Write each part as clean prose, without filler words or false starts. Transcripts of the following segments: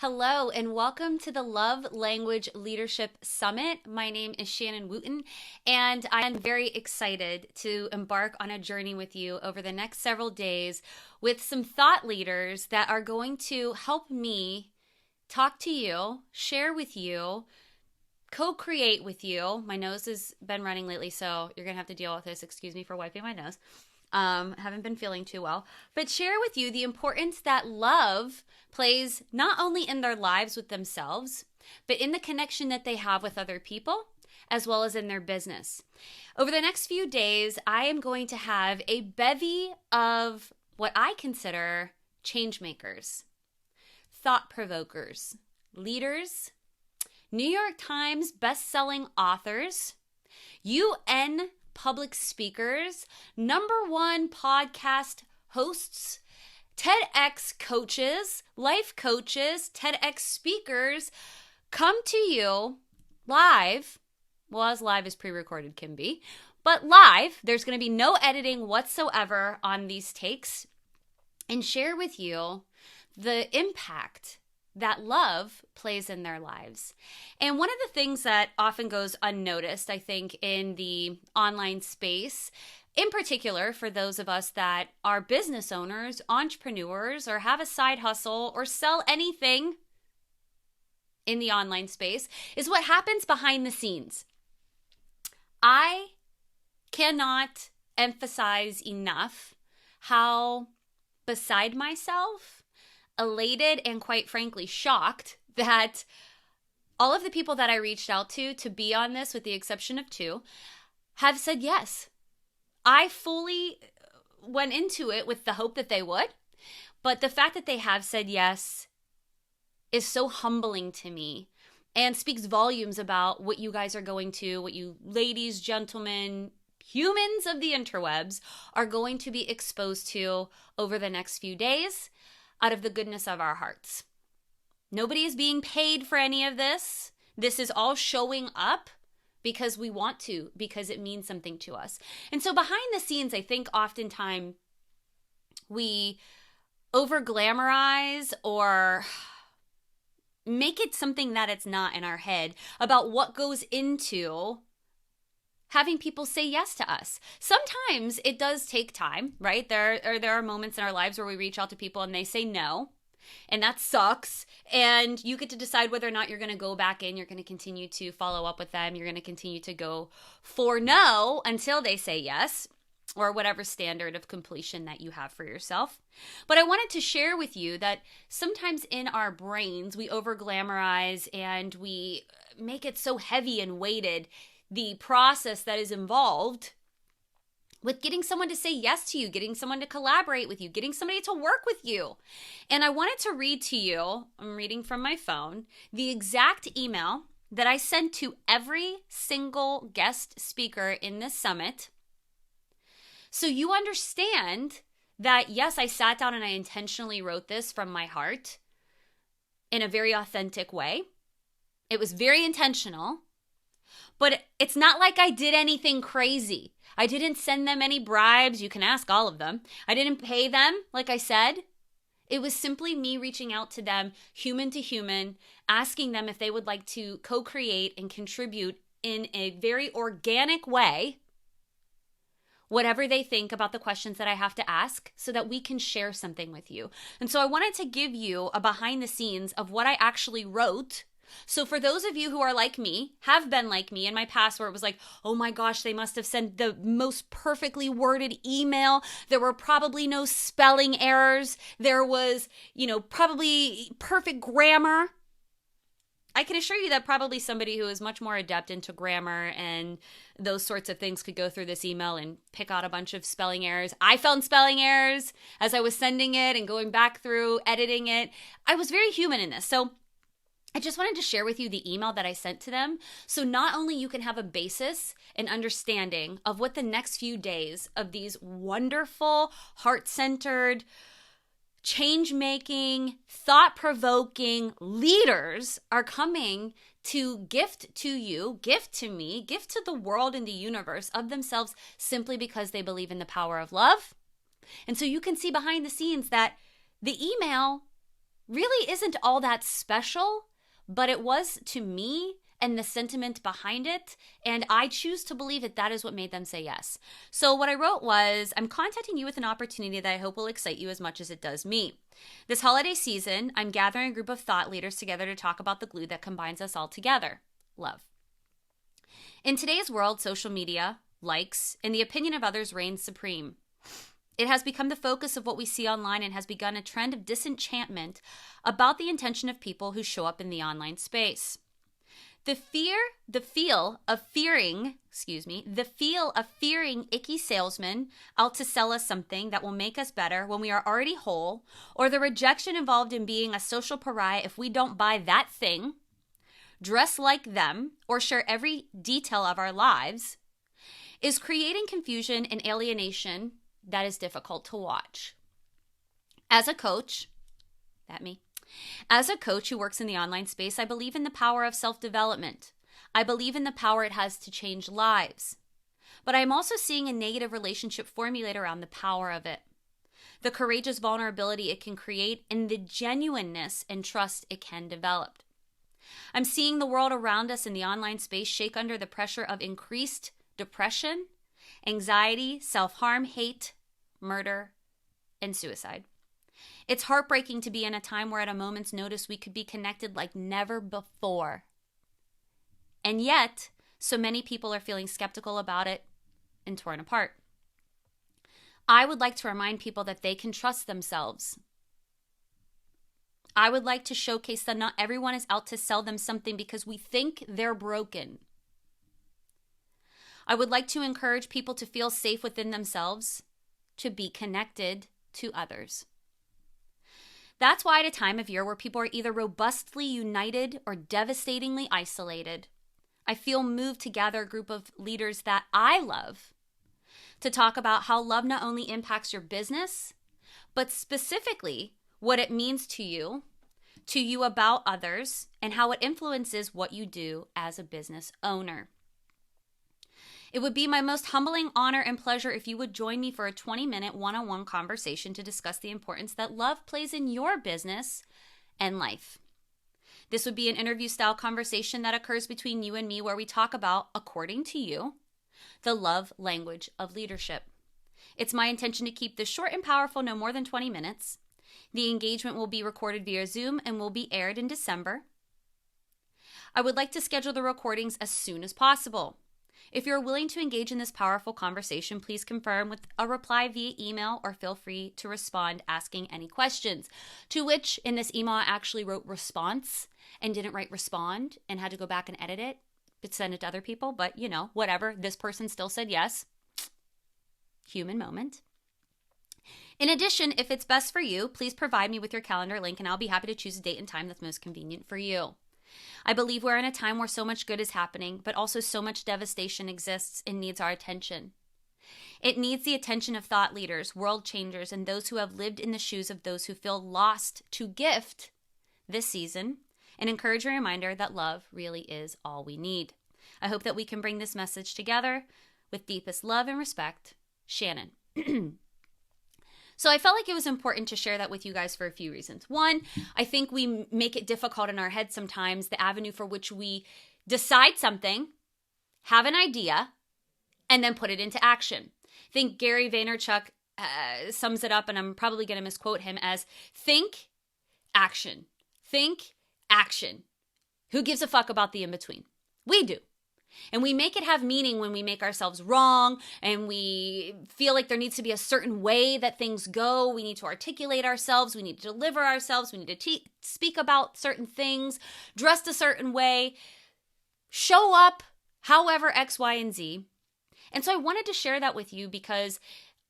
Hello, and welcome to the Love Language Leadership Summit. My name is Shannon Wooten, and I'm very excited to embark on a journey with you over the next several days with some thought leaders that are going to help me talk to you, share with you, co-create with you. My nose has been running lately, so you're going to have to deal with this. Excuse me for wiping my nose. Haven't been feeling too well, but share with you the importance that love plays not only in their lives with themselves, but in the connection that they have with other people, as well as in their business. Over the next few days, I am going to have a bevy of what I consider change makers, thought provokers, leaders, New York Times best-selling authors, UN public speakers, #1 podcast hosts, TEDx coaches, life coaches, TEDx speakers come to you live. Well, as live as pre-recorded can be, but live. There's going to be no editing whatsoever on these takes, and share with you the impact that love plays in their lives. And one of the things that often goes unnoticed, I think, in the online space, in particular for those of us that are business owners, entrepreneurs, or have a side hustle or sell anything in the online space, is what happens behind the scenes. I cannot emphasize enough how beside myself, elated, and quite frankly shocked that all of the people that I reached out to be on this, with the exception of 2, have said yes. I fully went into it with the hope that they would, but the fact that they have said yes is so humbling to me and speaks volumes about what you guys are going to, what you ladies, gentlemen, humans of the interwebs are going to be exposed to over the next few days, out of the goodness of our hearts. Nobody is being paid for any of this. This is all showing up because we want to, because it means something to us. And so behind the scenes, I think oftentimes we over-glamorize or make it something that it's not in our head about what goes into having people say yes to us. Sometimes it does take time, right? There are moments in our lives where we reach out to people and they say no, and that sucks. And you get to decide whether or not you're going to go back in, you're going to continue to follow up with them, you're going to continue to go for no until they say yes, or whatever standard of completion that you have for yourself. But I wanted to share with you that sometimes in our brains, we over-glamorize and we make it so heavy and weighted, the process that is involved with getting someone to say yes to you, getting someone to collaborate with you, getting somebody to work with you. And I wanted to read to you, I'm reading from my phone, the exact email that I sent to every single guest speaker in this summit. So you understand that, yes, I sat down and I intentionally wrote this from my heart in a very authentic way. It was very intentional. But it's not like I did anything crazy. I didn't send them any bribes. You can ask all of them. I didn't pay them, like I said. It was simply me reaching out to them, human to human, asking them if they would like to co-create and contribute in a very organic way whatever they think about the questions that I have to ask, so that we can share something with you. And so I wanted to give you a behind the scenes of what I actually wrote. So for those of you who are like me, have been like me in my past, where it was like, oh my gosh, they must have sent the most perfectly worded email. There were probably no spelling errors. There was, probably perfect grammar. I can assure you that probably somebody who is much more adept into grammar and those sorts of things could go through this email and pick out a bunch of spelling errors. I found spelling errors as I was sending it and going back through, editing it. I was very human in this. So I just wanted to share with you the email that I sent to them, so not only you can have a basis and understanding of what the next few days of these wonderful, heart-centered, change-making, thought-provoking leaders are coming to gift to you, gift to me, gift to the world and the universe of themselves, simply because they believe in the power of love. And so you can see behind the scenes that the email really isn't all that special, but it was to me and the sentiment behind it. And I choose to believe that that is what made them say yes. So what I wrote was, I'm contacting you with an opportunity that I hope will excite you as much as it does me. This holiday season, I'm gathering a group of thought leaders together to talk about the glue that combines us all together. Love. In today's world, social media, likes, and the opinion of others reigns supreme. It has become the focus of what we see online and has begun a trend of disenchantment about the intention of people who show up in the online space. The feel of fearing icky salesmen out to sell us something that will make us better when we are already whole, or the rejection involved in being a social pariah if we don't buy that thing, dress like them, or share every detail of our lives, is creating confusion and alienation that is difficult to watch. As a coach who works in the online space, I believe in the power of self-development. I believe in the power it has to change lives. But I'm also seeing a negative relationship formulate around the power of it, the courageous vulnerability it can create, and the genuineness and trust it can develop. I'm seeing the world around us in the online space shake under the pressure of increased depression, anxiety, self-harm, hate, murder, and suicide. It's heartbreaking to be in a time where at a moment's notice we could be connected like never before. And yet, so many people are feeling skeptical about it and torn apart. I would like to remind people that they can trust themselves. I would like to showcase that not everyone is out to sell them something because we think they're broken. I would like to encourage people to feel safe within themselves, to be connected to others. That's why at a time of year where people are either robustly united or devastatingly isolated, I feel moved to gather a group of leaders that I love to talk about how love not only impacts your business, but specifically what it means to you about others, and how it influences what you do as a business owner. It would be my most humbling honor and pleasure if you would join me for a 20-minute one-on-one conversation to discuss the importance that love plays in your business and life. This would be an interview-style conversation that occurs between you and me where we talk about, according to you, the love language of leadership. It's my intention to keep this short and powerful, no more than 20 minutes. The engagement will be recorded via Zoom and will be aired in December. I would like to schedule the recordings as soon as possible. If you're willing to engage in this powerful conversation, please confirm with a reply via email or feel free to respond asking any questions. To which, in this email, I actually wrote response and didn't write respond and had to go back and edit it, but send it to other people. But, whatever. This person still said yes. Human moment. In addition, if it's best for you, please provide me with your calendar link and I'll be happy to choose a date and time that's most convenient for you. I believe we're in a time where so much good is happening, but also so much devastation exists and needs our attention. It needs the attention of thought leaders, world changers, and those who have lived in the shoes of those who feel lost to gift this season an encouraging reminder that love really is all we need. I hope that we can bring this message together with deepest love and respect. Shannon. So I felt like it was important to share that with you guys for a few reasons. One, I think we make it difficult in our head sometimes, the avenue for which we decide something, have an idea, and then put it into action. I think Gary Vaynerchuk sums it up, and I'm probably going to misquote him as think, action. Think, action. Who gives a fuck about the in-between? We do. And we make it have meaning when we make ourselves wrong and we feel like there needs to be a certain way that things go. We need to articulate ourselves. We need to deliver ourselves. We need to speak about certain things, dressed a certain way, show up however X, Y, and Z. And so I wanted to share that with you because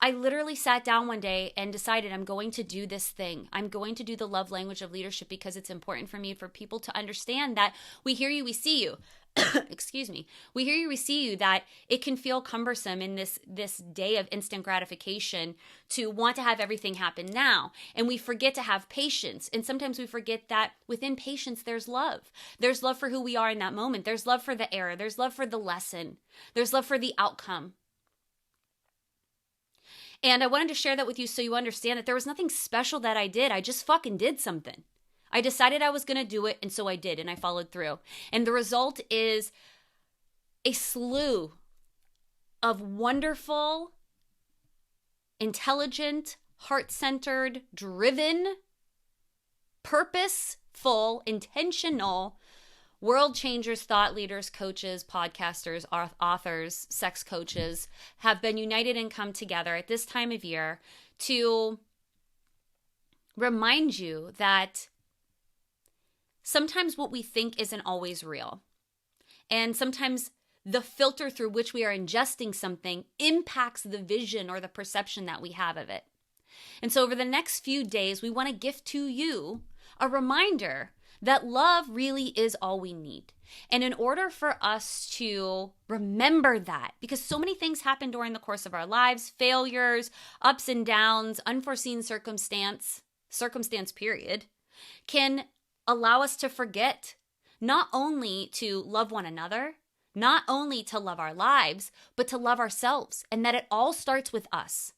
I literally sat down one day and decided I'm going to do this thing. I'm going to do the love language of leadership because it's important for me, for people to understand that we hear you, we see you. Excuse me. We hear you, we see you, that it can feel cumbersome in this day of instant gratification to want to have everything happen now. And we forget to have patience. And sometimes we forget that within patience, there's love. There's love for who we are in that moment. There's love for the error. There's love for the lesson. There's love for the outcome. And I wanted to share that with you so you understand that there was nothing special that I did. I just fucking did something. I decided I was going to do it, and so I did, and I followed through. And the result is a slew of wonderful, intelligent, heart-centered, driven, purposeful, intentional world changers, thought leaders, coaches, podcasters, authors, sex coaches have been united and come together at this time of year to remind you that sometimes what we think isn't always real. And sometimes the filter through which we are ingesting something impacts the vision or the perception that we have of it. And so over the next few days, we want to gift to you a reminder that love really is all we need. And in order for us to remember that, because so many things happen during the course of our lives, failures, ups and downs, unforeseen circumstance period, can allow us to forget not only to love one another, not only to love our lives, but to love ourselves, and that it all starts with us.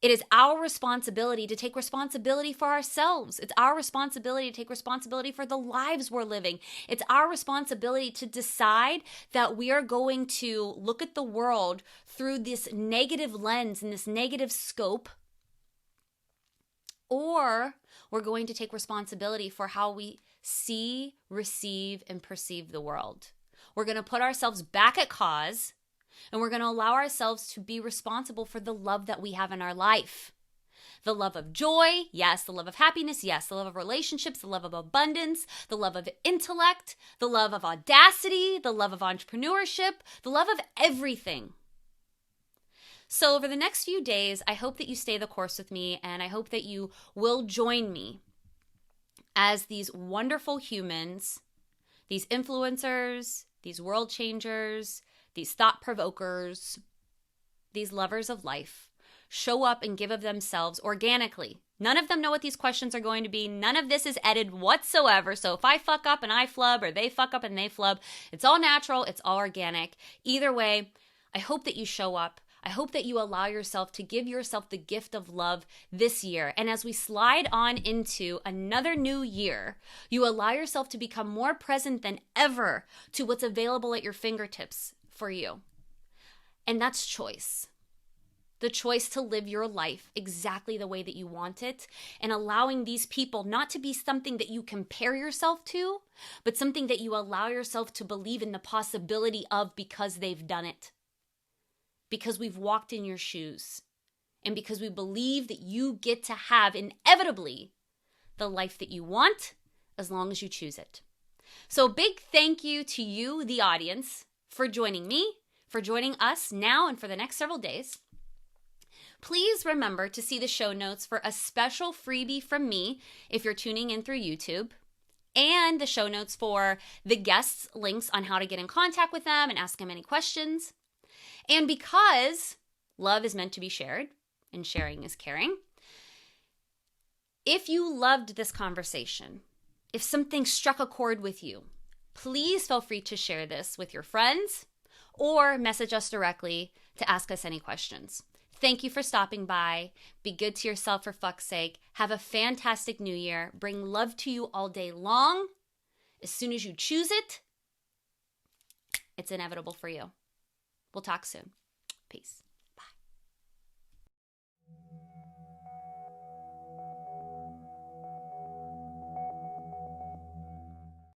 It is our responsibility to take responsibility for ourselves. It's our responsibility to take responsibility for the lives we're living. It's our responsibility to decide that we are going to look at the world through this negative lens and this negative scope, or we're going to take responsibility for how we see, receive, and perceive the world. We're going to put ourselves back at cause, and we're going to allow ourselves to be responsible for the love that we have in our life. The love of joy, yes. The love of happiness, yes. The love of relationships, the love of abundance, the love of intellect, the love of audacity, the love of entrepreneurship, the love of everything. So over the next few days, I hope that you stay the course with me, and I hope that you will join me as these wonderful humans, these influencers, these world changers, these thought provokers, these lovers of life, show up and give of themselves organically. None of them know what these questions are going to be. None of this is edited whatsoever. So if I fuck up and I flub, or they fuck up and they flub, it's all natural. It's all organic. Either way, I hope that you show up. I hope that you allow yourself to give yourself the gift of love this year. And as we slide on into another new year, you allow yourself to become more present than ever to what's available at your fingertips for you. And that's choice. The choice to live your life exactly the way that you want it, and allowing these people not to be something that you compare yourself to, but something that you allow yourself to believe in the possibility of because they've done it. Because we've walked in your shoes, and because we believe that you get to have inevitably the life that you want as long as you choose it. So big thank you to you, the audience, for joining me, for joining us now and for the next several days. Please remember to see the show notes for a special freebie from me if you're tuning in through YouTube, and the show notes for the guests' links on how to get in contact with them and ask them any questions. And because love is meant to be shared, and sharing is caring, if you loved this conversation, if something struck a chord with you, please feel free to share this with your friends or message us directly to ask us any questions. Thank you for stopping by. Be good to yourself for fuck's sake. Have a fantastic new year. Bring love to you all day long. As soon as you choose it, it's inevitable for you. We'll talk soon. Peace.